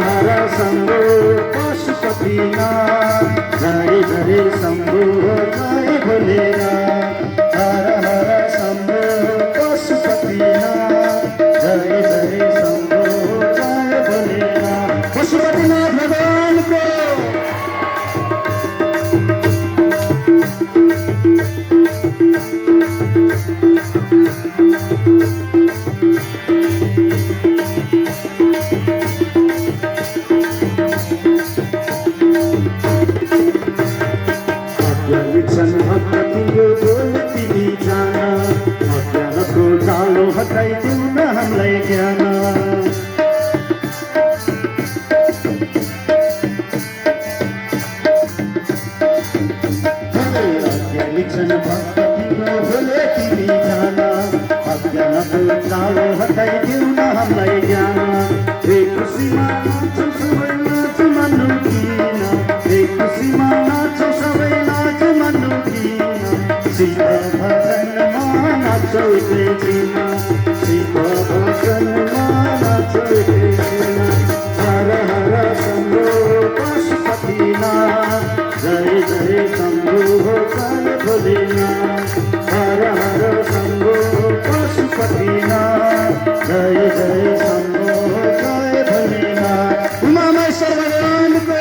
हर शम्भो पशुपतिनाथ जय जय शम्भो जय भोलेनाथ हर हर शम्भो पशुपतिनाथ जय जय शम्भो जय भोलेनाथ पशुपतिनाथ भगवान को कालो हटाइदिउ न हामीलाई ज्ञान लिन्छन् भक्त तिम्रो भोले तिमी जान अज्ञानको कालो हटाइदिउ न हामीलाई ज्ञान हे खुसीमा नाचौँ सबै नाच मान्नु किन हे खुसीमा नाचौँ सबै नाच मान्नु किन शिव भजनमा नाचौँ एकैछिन शिव भजनमा नाचौँ एकैछिन हर हर शम्भो पशुपतिनाथ जय जय शम्भो जय भोलेनाथ हर हर शम्भो पशुपतिनाथ जय जय शम्भो जय भोलेनाथ उमा महेश्वर भगवानको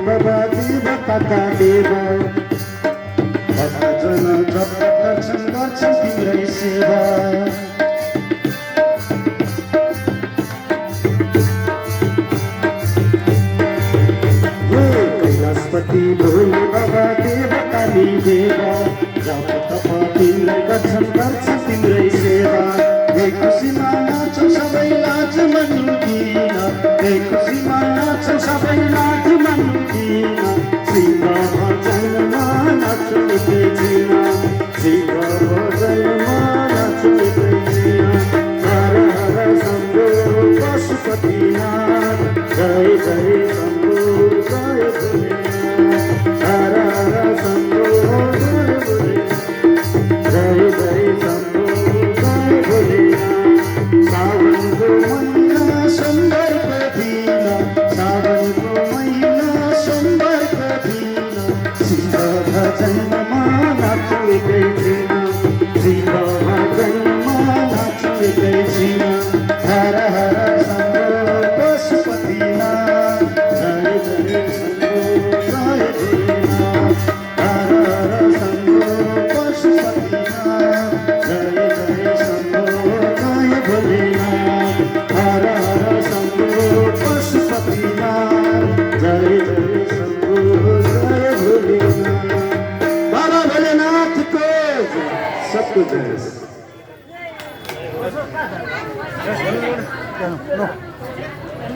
बाबा देवताका देव भक्तजन जप गर्छन् तिम्रै सेवा कैलाशपति भोले बाबा देवतानी देव जप तप तिम्रै गर्छन् तिम्रै सेवा हे खुसीमा नाचौँ सबै लाज मान्नु किन हे खुसीमा नाचौँ सबै लाज मान्नु किन शिव भजनमा नाचौँ एकैछिन